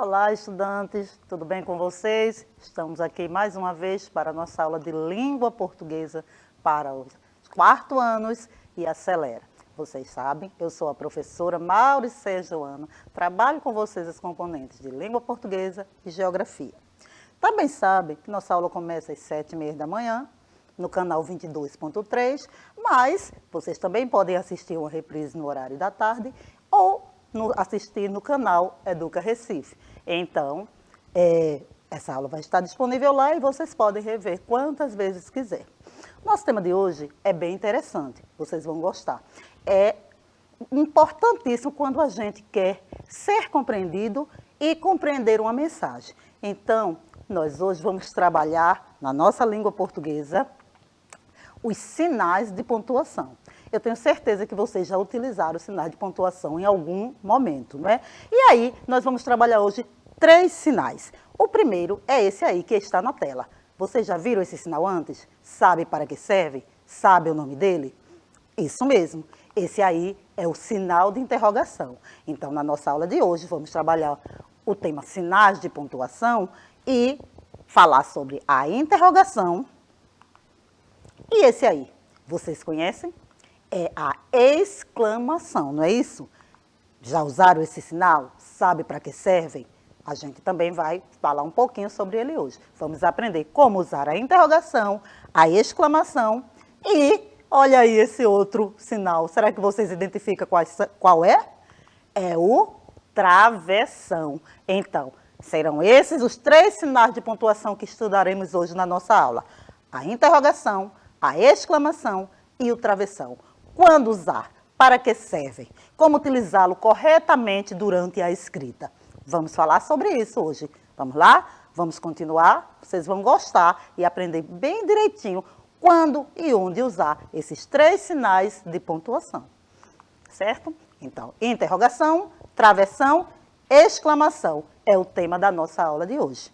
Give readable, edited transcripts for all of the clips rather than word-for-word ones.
Olá, estudantes, tudo bem com vocês? Estamos aqui mais uma vez para a nossa aula de língua portuguesa para os 4º anos e acelera. Vocês sabem, eu sou a professora Mauricéia Joana, trabalho com vocês os componentes de língua portuguesa e geografia. Também sabem que nossa aula começa às 7h30 da manhã, no canal 22.3, mas vocês também podem assistir uma reprise no horário da tarde ou assistir no canal Educa Recife. Então, essa aula vai estar disponível lá e vocês podem rever quantas vezes quiser. Nosso tema de hoje é bem interessante, vocês vão gostar. É importantíssimo quando a gente quer ser compreendido e compreender uma mensagem. Então, nós hoje vamos trabalhar na nossa língua portuguesa os sinais de pontuação. Eu tenho certeza que vocês já utilizaram o sinal de pontuação em algum momento, não é? E aí, nós vamos trabalhar hoje 3 sinais. O primeiro é esse aí que está na tela. Vocês já viram esse sinal antes? Sabe para que serve? Sabe o nome dele? Isso mesmo. Esse aí é o sinal de interrogação. Então, na nossa aula de hoje, vamos trabalhar o tema sinais de pontuação e falar sobre a interrogação. E esse aí, vocês conhecem? É a exclamação, não é isso? Já usaram esse sinal? Sabe para que servem? A gente também vai falar um pouquinho sobre ele hoje. Vamos aprender como usar a interrogação, a exclamação e, olha aí esse outro sinal. Será que vocês identificam qual é? É o travessão. Então, serão esses os 3 sinais de pontuação que estudaremos hoje na nossa aula. A interrogação, a exclamação e o travessão. Quando usar? Para que servem? Como utilizá-lo corretamente durante a escrita? Vamos falar sobre isso hoje. Vamos lá? Vamos continuar? Vocês vão gostar e aprender bem direitinho quando e onde usar esses 3 sinais de pontuação. Certo? Então, interrogação, travessão, exclamação é o tema da nossa aula de hoje.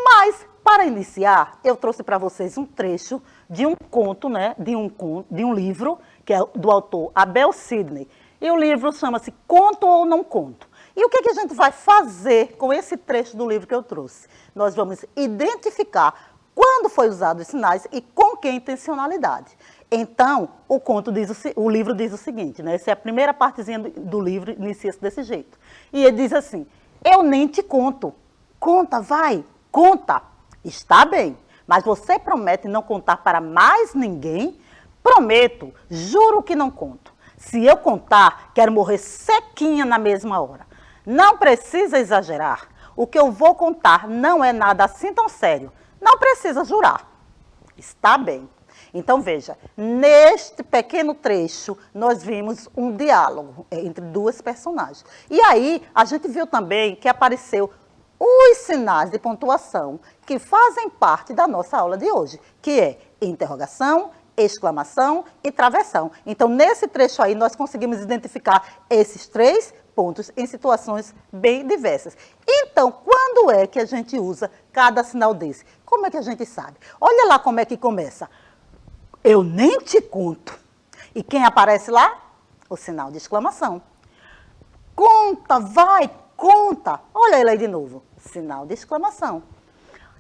Mas, para iniciar, eu trouxe para vocês um trecho de um conto, de um livro, que é do autor Abel Sidney. E o livro chama-se Conto ou Não Conto. E o que a gente vai fazer com esse trecho do livro que eu trouxe? Nós vamos identificar quando foi usado os sinais e com que intencionalidade. Então, o livro diz o seguinte, né? Essa é a primeira partezinha do livro, inicia-se desse jeito. E ele diz assim: eu nem te conto. Conta, vai, conta. Está bem, mas você promete não contar para mais ninguém? Prometo, juro que não conto. Se eu contar, quero morrer sequinha na mesma hora. Não precisa exagerar. O que eu vou contar não é nada assim tão sério. Não precisa jurar. Está bem. Então, veja, neste pequeno trecho, nós vimos um diálogo entre 2 personagens. E aí, a gente viu também que apareceu os sinais de pontuação que fazem parte da nossa aula de hoje, que é interrogação, exclamação e travessão. Então, nesse trecho aí, nós conseguimos identificar esses 3 pontos em situações bem diversas. Então, quando é que a gente usa cada sinal desse? Como é que a gente sabe? Olha lá como é que começa. Eu nem te conto. E quem aparece lá? O sinal de exclamação. Conta, vai, conta. Olha ele aí de novo. Sinal de exclamação.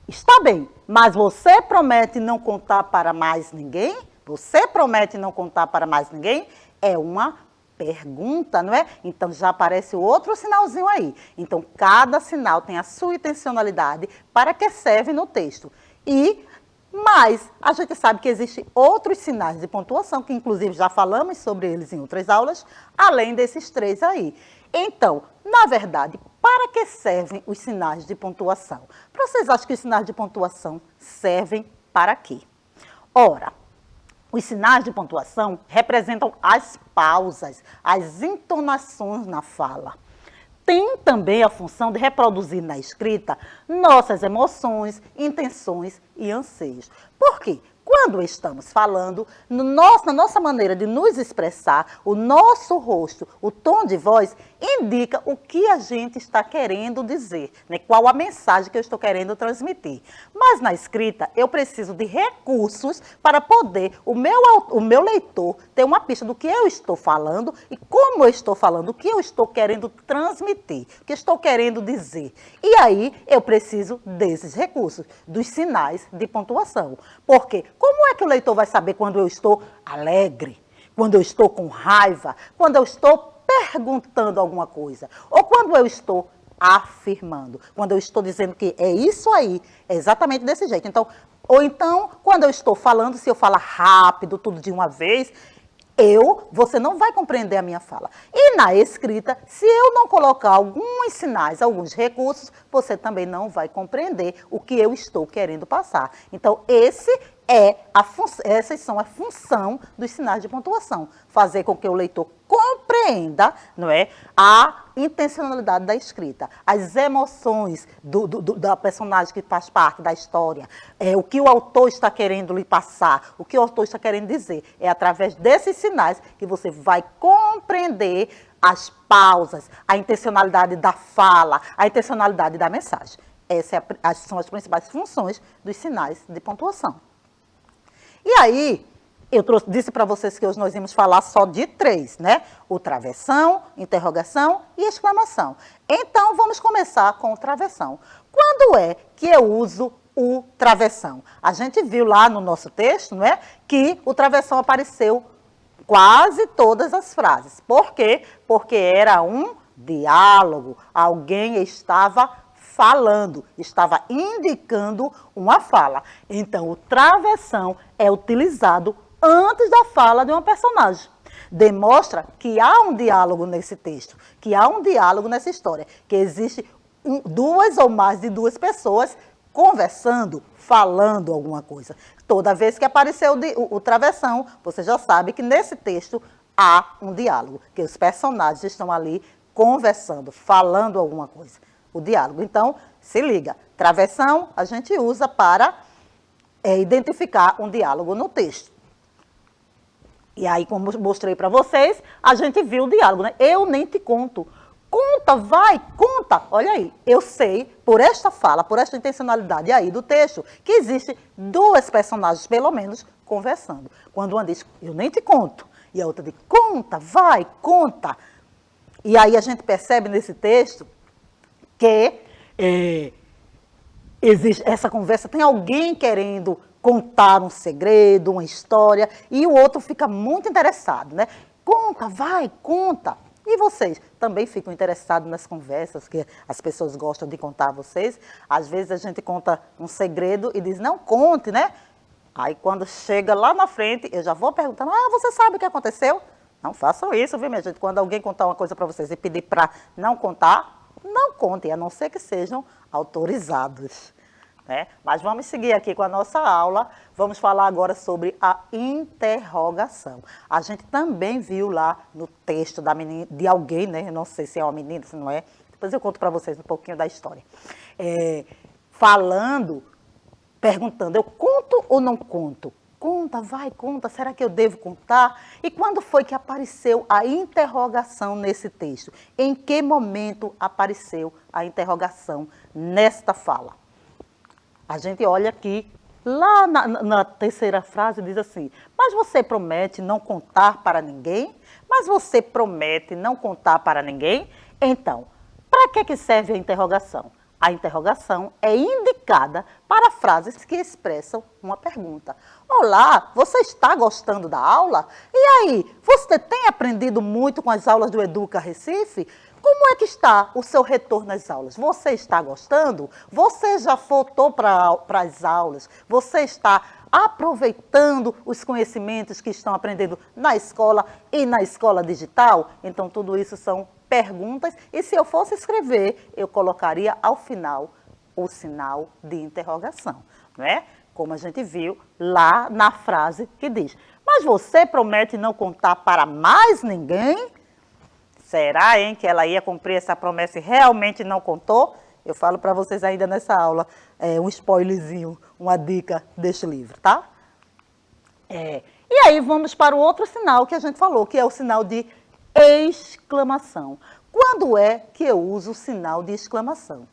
Está bem, mas você promete não contar para mais ninguém? Você promete não contar para mais ninguém? É uma pergunta, não é? Então, já aparece o outro sinalzinho aí. Então, cada sinal tem a sua intencionalidade para que serve no texto. Mas a gente sabe que existem outros sinais de pontuação, que inclusive já falamos sobre eles em outras aulas, além desses 3 aí. Então, na verdade, para que servem os sinais de pontuação? Vocês acham que os sinais de pontuação servem para quê? Ora, os sinais de pontuação representam as pausas, as entonações na fala. Tem também a função de reproduzir na escrita nossas emoções, intenções e anseios. Por quê? Quando estamos falando, na nossa maneira de nos expressar, o nosso rosto, o tom de voz, indica o que a gente está querendo dizer, né? Qual a mensagem que eu estou querendo transmitir. Mas na escrita, eu preciso de recursos para poder o meu leitor ter uma pista do que eu estou falando e como eu estou falando, o que eu estou querendo transmitir, o que eu estou querendo dizer. E aí, eu preciso desses recursos, dos sinais de pontuação. Porque como é que o leitor vai saber quando eu estou alegre, quando eu estou com raiva, quando eu estou perguntando alguma coisa, ou quando eu estou afirmando, quando eu estou dizendo que é isso aí, é exatamente desse jeito. Então, ou então, quando eu estou falando, se eu falar rápido, tudo de uma vez, você não vai compreender a minha fala. E na escrita, se eu não colocar alguns sinais, alguns recursos, você também não vai compreender o que eu estou querendo passar. Então, essas são a função dos sinais de pontuação. Fazer com que o leitor compreenda, não é, a intencionalidade da escrita, as emoções da personagem que faz parte da história, o que o autor está querendo lhe passar, o que o autor está querendo dizer. É através desses sinais que você vai compreender as pausas, a intencionalidade da fala, a intencionalidade da mensagem. Essas são as principais funções dos sinais de pontuação. E aí, disse para vocês que hoje nós íamos falar só de 3, né? O travessão, interrogação e exclamação. Então, vamos começar com o travessão. Quando é que eu uso o travessão? A gente viu lá no nosso texto, não é? Que o travessão apareceu quase todas as frases. Por quê? Porque era um diálogo. Alguém estava falando, estava indicando uma fala. Então, o travessão é utilizado antes da fala de uma personagem. Demonstra que há um diálogo nesse texto, que há um diálogo nessa história, que existe duas ou mais de duas pessoas conversando, falando alguma coisa. Toda vez que apareceu o travessão, você já sabe que nesse texto há um diálogo, que os personagens estão ali conversando, falando alguma coisa. O diálogo. Então, se liga, travessão a gente usa para identificar um diálogo no texto. E aí, como mostrei para vocês, a gente viu o diálogo, né? Eu nem te conto. Conta, vai, conta. Olha aí, eu sei, por esta fala, por esta intencionalidade aí do texto, que existe duas personagens, pelo menos, conversando. Quando uma diz, eu nem te conto, e a outra diz, conta, vai, conta. E aí a gente percebe nesse texto que existe essa conversa, tem alguém querendo contar um segredo, uma história, e o outro fica muito interessado, né? Conta, vai, conta. E vocês também ficam interessados nas conversas que as pessoas gostam de contar a vocês? Às vezes a gente conta um segredo e diz, não conte, né? Aí quando chega lá na frente, eu já vou perguntando, você sabe o que aconteceu? Não façam isso, viu, minha gente? Quando alguém contar uma coisa para vocês e pedir para não contar, não contem, a não ser que sejam autorizados. Né? Mas vamos seguir aqui com a nossa aula. Vamos falar agora sobre a interrogação. A gente também viu lá no texto de alguém, né? Não sei se é uma menina, se não é. Depois eu conto para vocês um pouquinho da história. Perguntando, eu conto ou não conto? Conta, vai, conta, será que eu devo contar? E quando foi que apareceu a interrogação nesse texto? Em que momento apareceu a interrogação nesta fala? A gente olha aqui, lá na terceira frase diz assim, mas você promete não contar para ninguém? Mas você promete não contar para ninguém? Então, para que serve a interrogação? A interrogação é indicada para frases que expressam uma pergunta. Olá, você está gostando da aula? E aí, você tem aprendido muito com as aulas do Educa Recife? Como é que está o seu retorno às aulas? Você está gostando? Você já voltou para as aulas? Você está aproveitando os conhecimentos que estão aprendendo na escola e na escola digital? Então, tudo isso são perguntas. E se eu fosse escrever, eu colocaria ao final o sinal de interrogação, não é? Como a gente viu lá na frase que diz, mas você promete não contar para mais ninguém? Será, hein, que ela ia cumprir essa promessa e realmente não contou? Eu falo para vocês ainda nessa aula, um spoilerzinho, uma dica deste livro, tá? E aí vamos para o outro sinal que a gente falou, que é o sinal de exclamação. Quando é que eu uso o sinal de exclamação?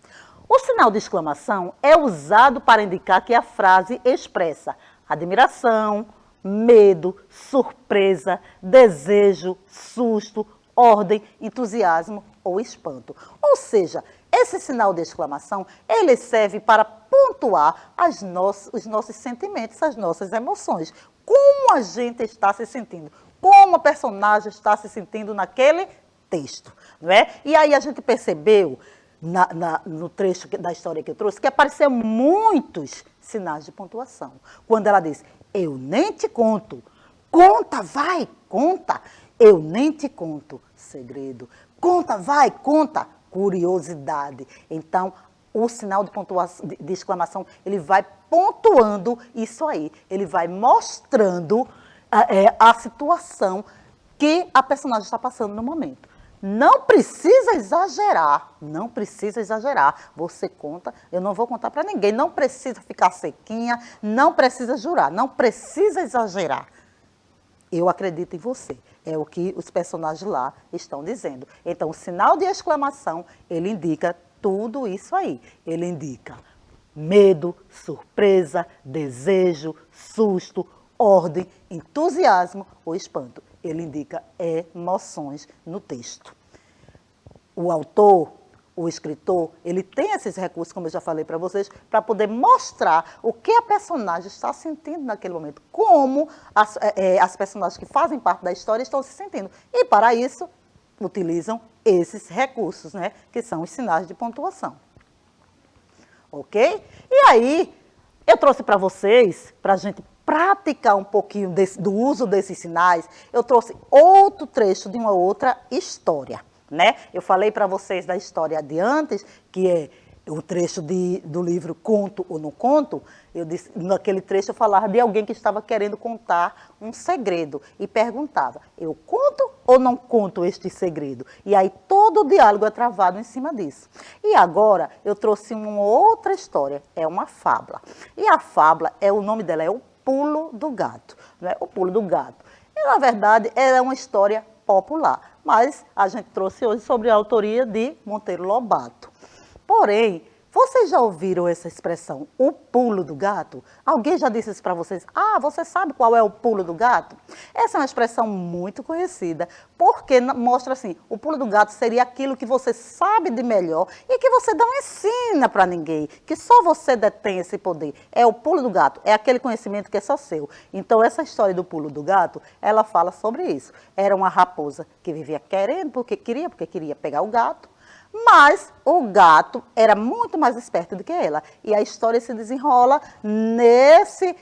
O sinal de exclamação é usado para indicar que a frase expressa admiração, medo, surpresa, desejo, susto, ordem, entusiasmo ou espanto. Ou seja, esse sinal de exclamação, ele serve para pontuar os nossos sentimentos, as nossas emoções. Como a gente está se sentindo, como a personagem está se sentindo naquele texto, não é? E aí a gente percebeu, no trecho da história que eu trouxe, que apareceram muitos sinais de pontuação. Quando ela diz, eu nem te conto, conta, vai, conta, eu nem te conto, segredo, conta, vai, conta, curiosidade. Então, o sinal de pontuação, de exclamação, ele vai pontuando isso aí, ele vai mostrando a situação que a personagem está passando no momento. Não precisa exagerar, não precisa exagerar. Você conta, eu não vou contar para ninguém, não precisa ficar sequinha, não precisa jurar, não precisa exagerar. Eu acredito em você, é o que os personagens lá estão dizendo. Então, o sinal de exclamação, ele indica tudo isso aí. Ele indica medo, surpresa, desejo, susto, ordem, entusiasmo ou espanto. Ele indica emoções no texto. O autor, o escritor, ele tem esses recursos, como eu já falei para vocês, para poder mostrar o que a personagem está sentindo naquele momento, como as personagens que fazem parte da história estão se sentindo. E, para isso, utilizam esses recursos, né, que são os sinais de pontuação. Ok? E aí, eu trouxe para vocês, para a gente praticar um pouquinho do uso desses sinais, eu trouxe outro trecho de uma outra história, né? Eu falei para vocês da história de antes, que é o trecho do livro Conto ou Não Conto. Eu disse, naquele trecho eu falava de alguém que estava querendo contar um segredo e perguntava, eu conto ou não conto este segredo? E aí todo o diálogo é travado em cima disso. E agora eu trouxe uma outra história, é uma fábula. E a fábula, o nome dela é O Pulo do Gato, né? O Pulo do Gato. E, na verdade, ela é uma história popular, mas a gente trouxe hoje sobre a autoria de Monteiro Lobato. Porém, vocês já ouviram essa expressão, o pulo do gato? Alguém já disse isso para vocês? Ah, você sabe qual é o pulo do gato? Essa é uma expressão muito conhecida, porque mostra assim, o pulo do gato seria aquilo que você sabe de melhor e que você não ensina para ninguém, que só você detém esse poder. É o pulo do gato, é aquele conhecimento que é só seu. Então, essa história do pulo do gato, ela fala sobre isso. Era uma raposa que vivia querendo, porque queria pegar o gato. Mas o gato era muito mais esperto do que ela. E a história se desenrola nesse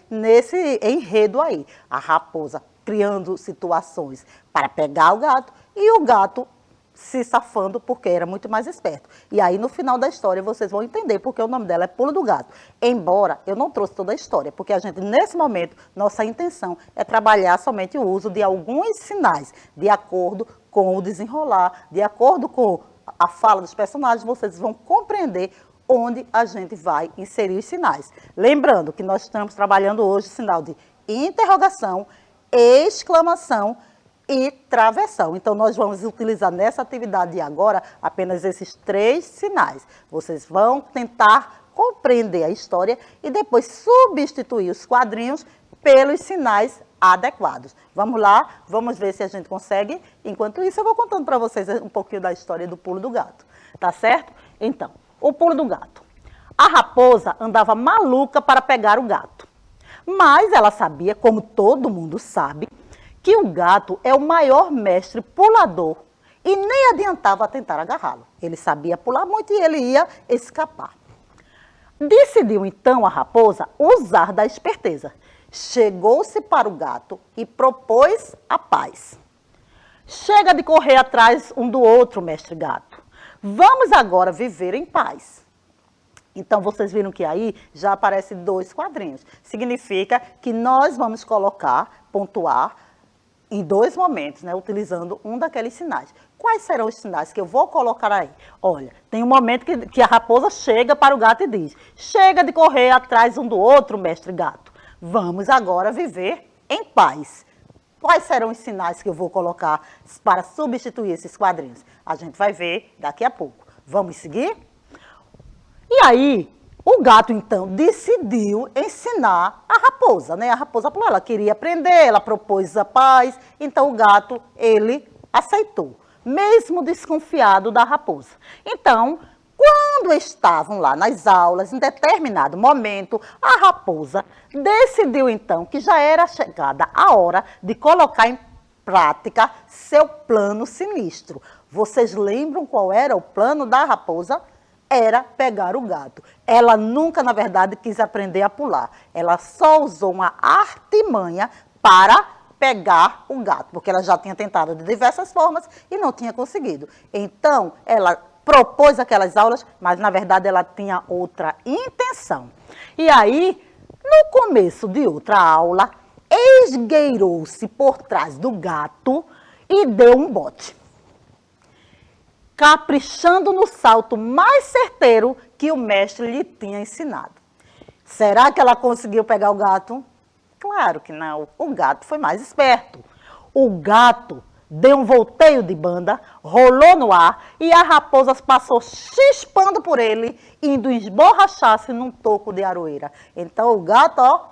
enredo aí. A raposa criando situações para pegar o gato e o gato se safando porque era muito mais esperto. E aí no final da história vocês vão entender porque o nome dela é Pulo do Gato. Embora eu não trouxe toda a história, porque a gente nesse momento, nossa intenção é trabalhar somente o uso de alguns sinais, de acordo com o desenrolar, de acordo com a fala dos personagens, vocês vão compreender onde a gente vai inserir os sinais. Lembrando que nós estamos trabalhando hoje o sinal de interrogação, exclamação e travessão. Então, nós vamos utilizar nessa atividade de agora apenas esses 3 sinais. Vocês vão tentar compreender a história e depois substituir os quadrinhos pelos sinais adequados. Vamos lá, vamos ver se a gente consegue. Enquanto isso, eu vou contando para vocês um pouquinho da história do pulo do gato. Tá certo? Então, o pulo do gato. A raposa andava maluca para pegar o gato. Mas ela sabia, como todo mundo sabe, que o gato é o maior mestre pulador e nem adiantava tentar agarrá-lo. Ele sabia pular muito e ele ia escapar. Decidiu então a raposa usar da esperteza. Chegou-se para o gato e propôs a paz. Chega de correr atrás um do outro, mestre gato. Vamos agora viver em paz. Então, vocês viram que aí já aparecem 2 quadrinhos. Significa que nós vamos colocar, pontuar, em 2 momentos, né, utilizando um daqueles sinais. Quais serão os sinais que eu vou colocar aí? Olha, tem um momento que a raposa chega para o gato e diz, chega de correr atrás um do outro, mestre gato. Vamos agora viver em paz. Quais serão os sinais que eu vou colocar para substituir esses quadrinhos? A gente vai ver daqui a pouco. Vamos seguir? E aí, o gato, então, decidiu ensinar a raposa, né? A raposa falou, ela queria aprender, ela propôs a paz, então o gato, ele aceitou, mesmo desconfiado da raposa. Então, quando estavam lá nas aulas, em determinado momento, a raposa decidiu, então, que já era chegada a hora de colocar em prática seu plano sinistro. Vocês lembram qual era o plano da raposa? Era pegar o gato. Ela nunca, na verdade, quis aprender a pular. Ela só usou uma artimanha para pegar o gato, porque ela já tinha tentado de diversas formas e não tinha conseguido. Então, ela propôs aquelas aulas, mas, na verdade, ela tinha outra intenção. E aí, no começo de outra aula, esgueirou-se por trás do gato e deu um bote, caprichando no salto mais certeiro que o mestre lhe tinha ensinado. Será que ela conseguiu pegar o gato? Claro que não. O gato foi mais esperto. O gato deu um volteio de banda, rolou no ar e a raposa passou chispando por ele, indo esborrachar-se num toco de aroeira. Então o gato, ó,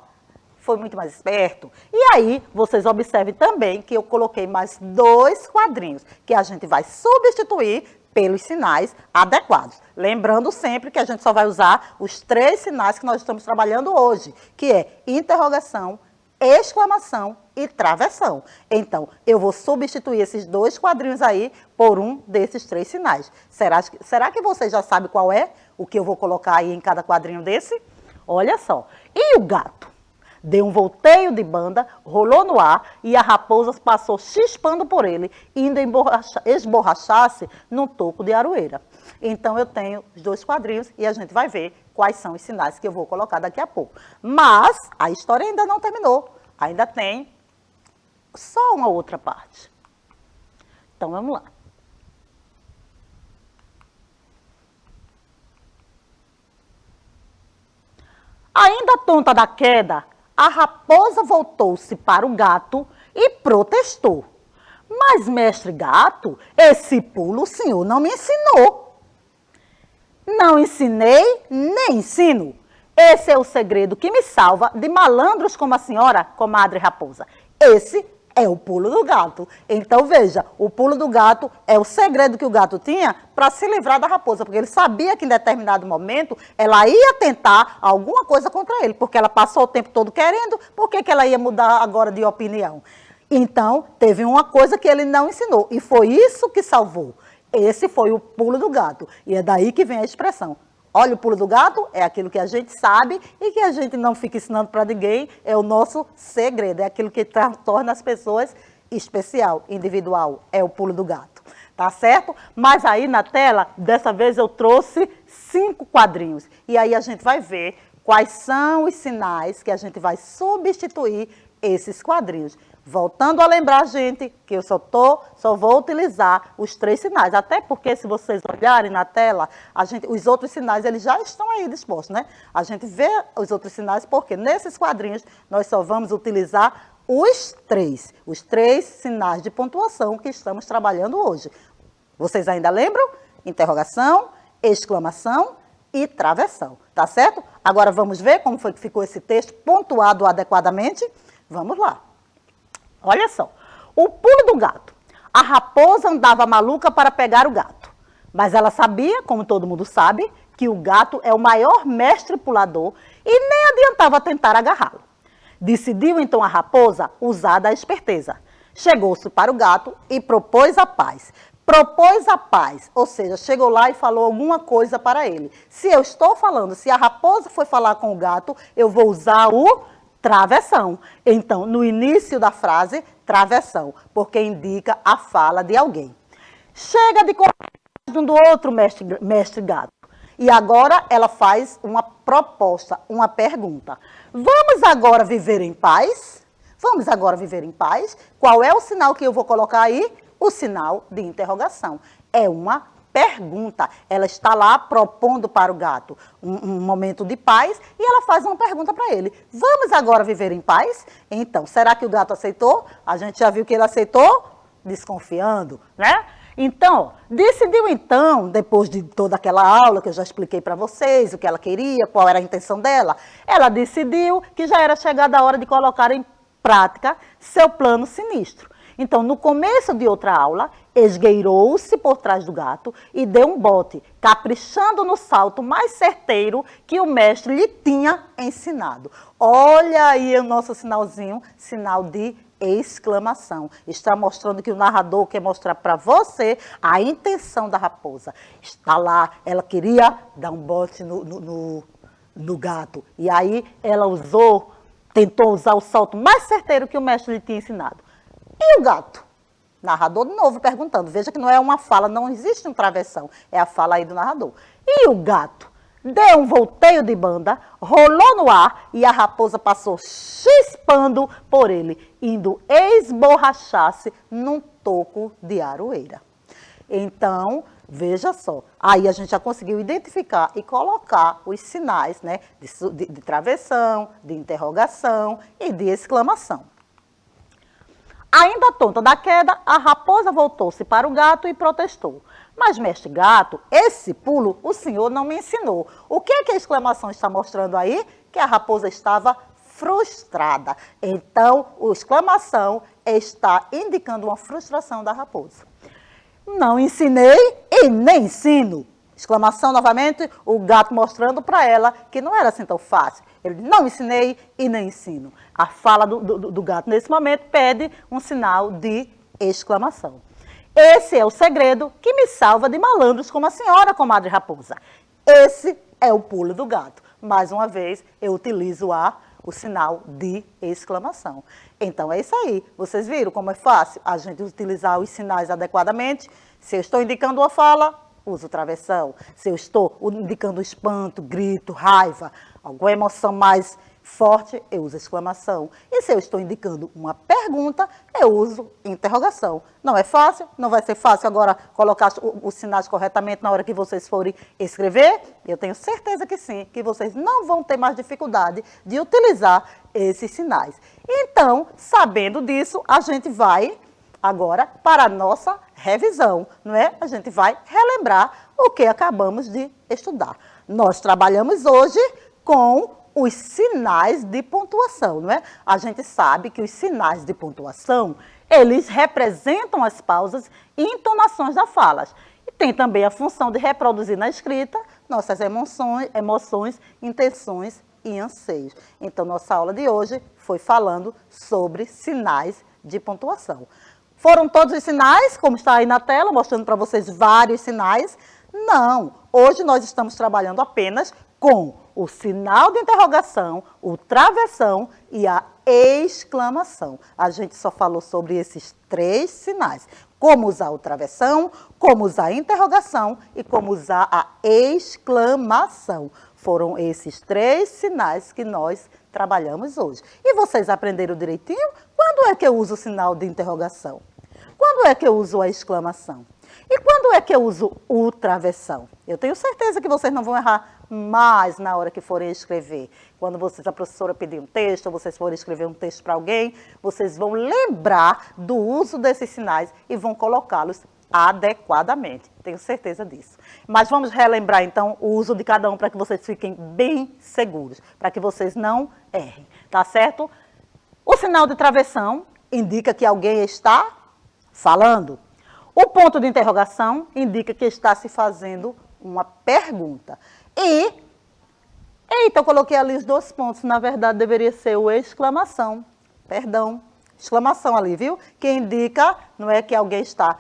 foi muito mais esperto. E aí, vocês observem também que eu coloquei mais 2 quadrinhos, que a gente vai substituir pelos sinais adequados. Lembrando sempre que a gente só vai usar os 3 sinais que nós estamos trabalhando hoje, que é interrogação, exclamação e travessão. Então, eu vou substituir esses 2 quadrinhos aí por um desses 3 sinais. Será que você já sabe qual é o que eu vou colocar aí em cada quadrinho desse? Olha só. E o gato? Deu um volteio de banda, rolou no ar e a raposa passou chispando por ele, indo esborrachar-se num toco de aroeira. Então, eu tenho os 2 quadrinhos e a gente vai ver quais são os sinais que eu vou colocar daqui a pouco. Mas a história ainda não terminou. Ainda tem só uma outra parte. Então, vamos lá. Ainda tonta da queda, a raposa voltou-se para o gato e protestou. Mas, mestre gato, esse pulo o senhor não me ensinou. Não ensinei, nem ensino. Esse é o segredo que me salva de malandros como a senhora, comadre raposa. Esse é o pulo do gato. Então, veja, o pulo do gato é o segredo que o gato tinha para se livrar da raposa, porque ele sabia que em determinado momento ela ia tentar alguma coisa contra ele, porque ela passou o tempo todo querendo, por que ela ia mudar agora de opinião? Então, teve uma coisa que ele não ensinou, e foi isso que salvou. Esse foi o pulo do gato, e é daí que vem a expressão. Olha, o pulo do gato é aquilo que a gente sabe e que a gente não fica ensinando para ninguém, é o nosso segredo, é aquilo que torna as pessoas especial, individual, é o pulo do gato, tá certo? Mas aí na tela, dessa vez eu trouxe 5 quadrinhos, e aí a gente vai ver quais são os sinais que a gente vai substituir esses quadrinhos. Voltando a lembrar, gente, que eu só vou utilizar os 3 sinais, até porque se vocês olharem na tela, os outros sinais eles já estão aí dispostos, né? A gente vê os outros sinais porque nesses quadrinhos nós só vamos utilizar os 3 sinais de pontuação que estamos trabalhando hoje. Vocês ainda lembram? Interrogação, exclamação e travessão, tá certo? Agora vamos ver como foi que ficou esse texto pontuado adequadamente? Vamos lá. Olha só, o pulo do gato. A raposa andava maluca para pegar o gato, mas ela sabia, como todo mundo sabe, que o gato é o maior mestre pulador e nem adiantava tentar agarrá-lo. Decidiu então a raposa usar da esperteza. Chegou-se para o gato e propôs a paz. Propôs a paz, ou seja, chegou lá e falou alguma coisa para ele. Se eu estou falando, se a raposa foi falar com o gato, eu vou usar o travessão. Então, no início da frase, travessão, porque indica a fala de alguém. Chega de conversa um do outro, mestre gato. E agora ela faz uma proposta, uma pergunta. Vamos agora viver em paz? Vamos agora viver em paz? Qual é o sinal que eu vou colocar aí? O sinal de interrogação. É uma pergunta. Ela está lá propondo para o gato um momento de paz e ela faz uma pergunta para ele. Vamos agora viver em paz? Então, será que o gato aceitou? A gente já viu que ele aceitou? Desconfiando, né? Então, decidiu então, depois de toda aquela aula que eu já expliquei para vocês, o que ela queria, qual era a intenção dela, ela decidiu que já era chegada a hora de colocar em prática seu plano sinistro. Então, no começo de outra aula, esgueirou-se por trás do gato e deu um bote, caprichando no salto mais certeiro que o mestre lhe tinha ensinado. Olha aí o nosso sinalzinho, sinal de exclamação. Está mostrando que o narrador quer mostrar para você a intenção da raposa. Está lá, ela queria dar um bote no gato. E aí ela tentou usar o salto mais certeiro que o mestre lhe tinha ensinado. E o gato? Narrador de novo perguntando. Veja que não é uma fala, não existe um travessão. É a fala aí do narrador. E o gato? Deu um volteio de banda, rolou no ar e a raposa passou chispando por ele, indo esborrachar-se num toco de aroeira. Então, veja só, aí a gente já conseguiu identificar e colocar os sinais, né, de travessão, de interrogação e de exclamação. Ainda tonta da queda, a raposa voltou-se para o gato e protestou. Mas, mestre gato, esse pulo o senhor não me ensinou. O que é que a exclamação está mostrando aí? Que a raposa estava frustrada. Então, a exclamação está indicando uma frustração da raposa. Não ensinei e nem ensino. Exclamação novamente, o gato mostrando para ela que não era assim tão fácil. Ele não ensinei e nem ensino. A fala do gato nesse momento pede um sinal de exclamação. Esse é o segredo que me salva de malandros como a senhora, comadre raposa. Esse é o pulo do gato. Mais uma vez, eu utilizo o sinal de exclamação. Então, é isso aí. Vocês viram como é fácil a gente utilizar os sinais adequadamente? Se eu estou indicando uma fala, uso travessão. Se eu estou indicando espanto, grito, raiva, alguma emoção mais forte, eu uso exclamação. E se eu estou indicando uma pergunta, eu uso interrogação. Não é fácil? Não vai ser fácil agora colocar os sinais corretamente na hora que vocês forem escrever? Eu tenho certeza que sim, que vocês não vão ter mais dificuldade de utilizar esses sinais. Então, sabendo disso, a gente vai agora para a nossa revisão, não é? A gente vai relembrar o que acabamos de estudar. Nós trabalhamos hoje com os sinais de pontuação, não é? A gente sabe que os sinais de pontuação, eles representam as pausas e entonações das falas. E tem também a função de reproduzir na escrita nossas emoções, intenções e anseios. Então, nossa aula de hoje foi falando sobre sinais de pontuação. Foram todos os sinais, como está aí na tela, mostrando para vocês vários sinais? Não, hoje nós estamos trabalhando apenas com o sinal de interrogação, o travessão e a exclamação. A gente só falou sobre esses 3 sinais. Como usar o travessão, como usar a interrogação e como usar a exclamação. Foram esses 3 sinais que nós trabalhamos hoje. E vocês aprenderam direitinho? Quando é que eu uso o sinal de interrogação? Quando é que eu uso a exclamação? E quando é que eu uso o travessão? Eu tenho certeza que vocês não vão errar mais na hora que forem escrever. Quando a professora pedir um texto, ou vocês forem escrever um texto para alguém, vocês vão lembrar do uso desses sinais e vão colocá-los adequadamente. Tenho certeza disso. Mas vamos relembrar, então, o uso de cada um para que vocês fiquem bem seguros, para que vocês não errem, tá certo? O sinal de travessão indica que alguém está falando. O ponto de interrogação indica que está se fazendo uma pergunta. Eita, eu coloquei ali os 2 pontos, na verdade deveria ser o exclamação. Perdão, exclamação ali, viu? Que indica, não é que alguém está...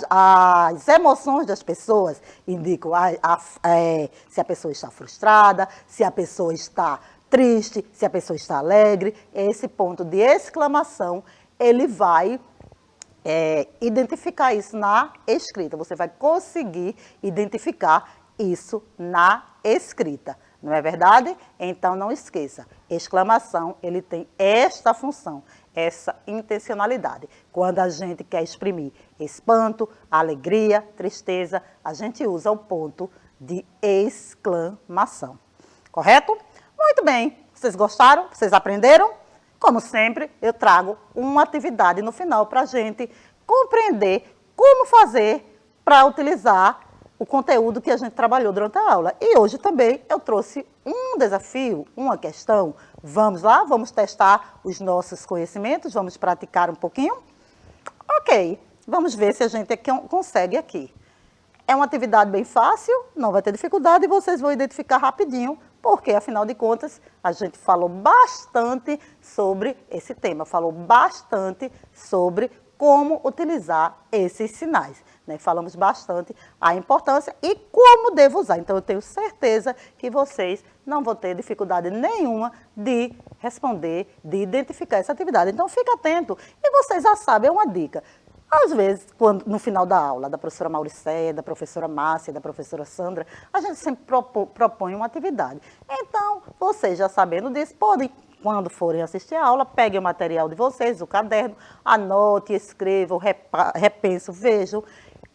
as emoções das pessoas indicam se a pessoa está frustrada, se a pessoa está triste, se a pessoa está alegre. Esse ponto de exclamação, ele vai identificar isso na escrita. Você vai conseguir identificar isso na escrita. Não é verdade? Então não esqueça, exclamação, ele tem esta função, essa intencionalidade. Quando a gente quer exprimir espanto, alegria, tristeza, a gente usa o ponto de exclamação. Correto? Muito bem. Vocês gostaram? Vocês aprenderam? Como sempre, eu trago uma atividade no final para a gente compreender como fazer para utilizar o conteúdo que a gente trabalhou durante a aula. E hoje também eu trouxe um desafio, uma questão. Vamos lá? Vamos testar os nossos conhecimentos? Vamos praticar um pouquinho? Ok, vamos ver se a gente consegue aqui. É uma atividade bem fácil, não vai ter dificuldade e vocês vão identificar rapidinho, porque afinal de contas a gente falou bastante sobre esse tema, falou bastante sobre como utilizar esses sinais. Né? Falamos bastante a importância e como devo usar. Então, eu tenho certeza que vocês não vão ter dificuldade nenhuma de responder, de identificar essa atividade. Então, fica atento. E vocês já sabem, é uma dica. Às vezes, no final da aula, da professora Mauricéia, da professora Márcia, da professora Sandra, a gente sempre propõe uma atividade. Então, vocês já sabendo disso, podem, quando forem assistir a aula, peguem o material de vocês, o caderno, anote, escrevam, repensem, vejam.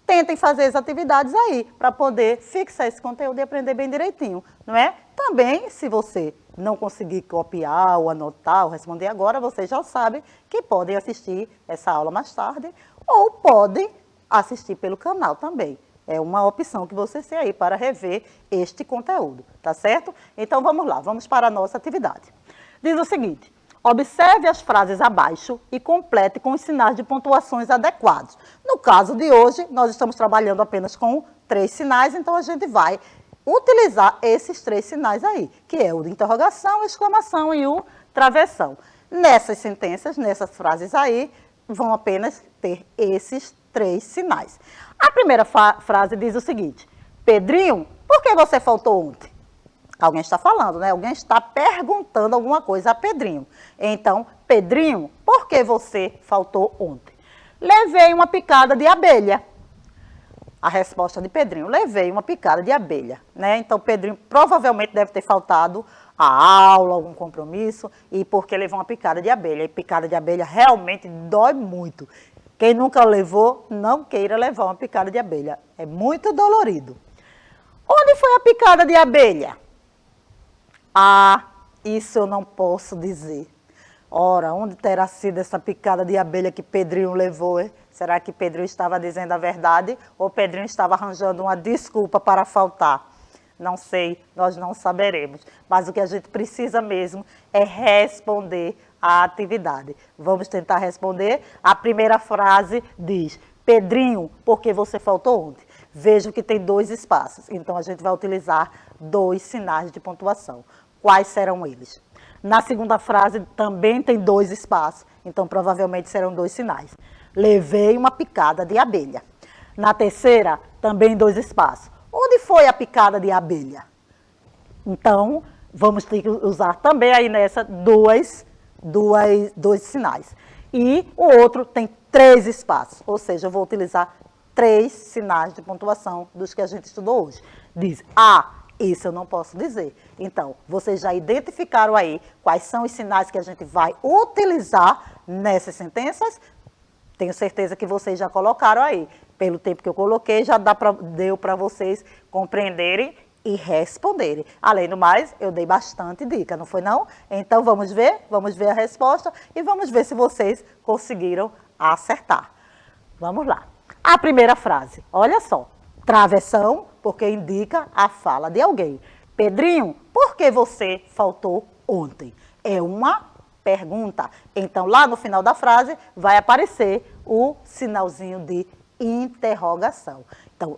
Tentem fazer as atividades aí, para poder fixar esse conteúdo e aprender bem direitinho, não é? Também, se você não conseguir copiar ou anotar ou responder agora, vocês já sabem que podem assistir essa aula mais tarde ou podem assistir pelo canal também. É uma opção que vocês têm aí para rever este conteúdo, tá certo? Então, vamos lá, vamos para a nossa atividade. Diz o seguinte: observe as frases abaixo e complete com os sinais de pontuações adequados. No caso de hoje, nós estamos trabalhando apenas com 3 sinais, então a gente vai utilizar esses 3 sinais aí, que é o de interrogação, exclamação e o travessão. Nessas sentenças, nessas frases aí, vão apenas ter esses 3 sinais. A primeira frase diz o seguinte: Pedrinho, por que você faltou ontem? Alguém está falando, né? Alguém está perguntando alguma coisa a Pedrinho. Então, Pedrinho, por que você faltou ontem? Levei uma picada de abelha. A resposta de Pedrinho: levei uma picada de abelha. Né? Então, Pedrinho provavelmente deve ter faltado a aula, algum compromisso, e porque levou uma picada de abelha. E picada de abelha realmente dói muito. Quem nunca levou, não queira levar uma picada de abelha. É muito dolorido. Onde foi a picada de abelha? Ah, isso eu não posso dizer. Ora, onde terá sido essa picada de abelha que Pedrinho levou? Hein? Será que Pedrinho estava dizendo a verdade ou Pedrinho estava arranjando uma desculpa para faltar? Não sei, nós não saberemos. Mas o que a gente precisa mesmo é responder à atividade. Vamos tentar responder. A primeira frase diz: Pedrinho, por que você faltou ontem? Vejam que tem 2 espaços, então a gente vai utilizar 2 sinais de pontuação. Quais serão eles? Na segunda frase também tem 2 espaços, então provavelmente serão 2 sinais. Levei uma picada de abelha. Na terceira, também 2 espaços. Onde foi a picada de abelha? Então, vamos ter que usar também aí nessa dois sinais. E o outro tem 3 espaços, ou seja, eu vou utilizar 3 sinais de pontuação dos que a gente estudou hoje. Diz: isso eu não posso dizer. Então, vocês já identificaram aí quais são os sinais que a gente vai utilizar nessas sentenças? Tenho certeza que vocês já colocaram aí. Pelo tempo que eu coloquei, já deu para vocês compreenderem e responderem. Além do mais, eu dei bastante dica, não foi não? Então, vamos ver a resposta e vamos ver se vocês conseguiram acertar. Vamos lá. A primeira frase, olha só. Travessão, porque indica a fala de alguém. Pedrinho, por que você faltou ontem? É uma pergunta. Então, lá no final da frase, vai aparecer o sinalzinho de interrogação. Então,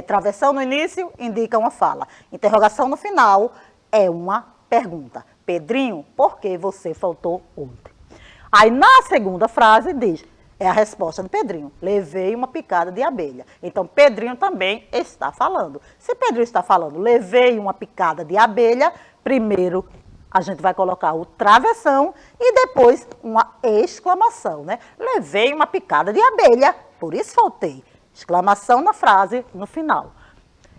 travessão no início indica uma fala. Interrogação no final é uma pergunta. Pedrinho, por que você faltou ontem? Aí, na segunda frase, diz: é a resposta de Pedrinho: levei uma picada de abelha. Então, Pedrinho também está falando. Se Pedrinho está falando, levei uma picada de abelha, primeiro a gente vai colocar o travessão e depois uma exclamação, né? Levei uma picada de abelha, por isso faltei. Exclamação na frase, no final.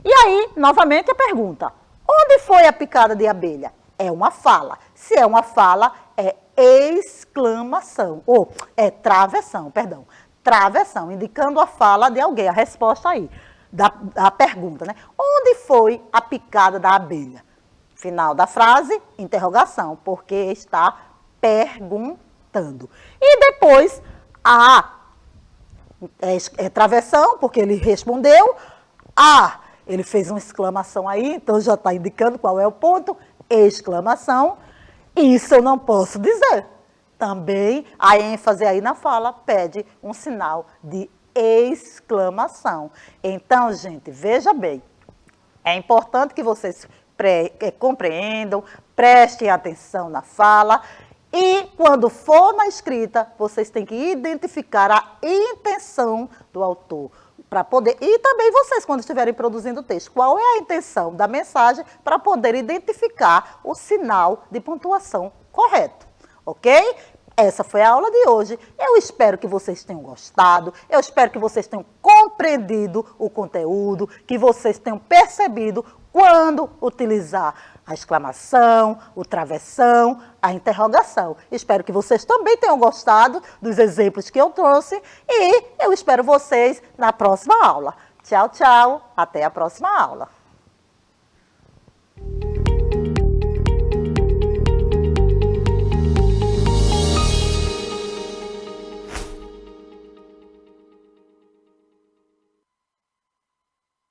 E aí, novamente, a pergunta: onde Onde foi a picada de abelha? É uma fala. Se é uma fala, é exclamação, ou é travessão, perdão. Travessão, indicando a fala de alguém, a resposta aí, da pergunta, né? Onde foi a picada da abelha? Final da frase, interrogação, porque está perguntando. E depois, travessão, porque ele respondeu. Ele fez uma exclamação aí, então já está indicando qual é o ponto. Exclamação. Isso eu não posso dizer. Também a ênfase aí na fala pede um sinal de exclamação. Então, gente, veja bem. É importante que vocês compreendam, prestem atenção na fala e, quando for na escrita, vocês têm que identificar a intenção do autor. Para poder, e também vocês, quando estiverem produzindo o texto, qual é a intenção da mensagem para poder identificar o sinal de pontuação correto, ok? Essa foi a aula de hoje. Eu espero que vocês tenham gostado, eu espero que vocês tenham compreendido o conteúdo, que vocês tenham percebido quando utilizar a exclamação, o travessão, a interrogação. Espero que vocês também tenham gostado dos exemplos que eu trouxe e eu espero vocês na próxima aula. Tchau, tchau. Até a próxima aula.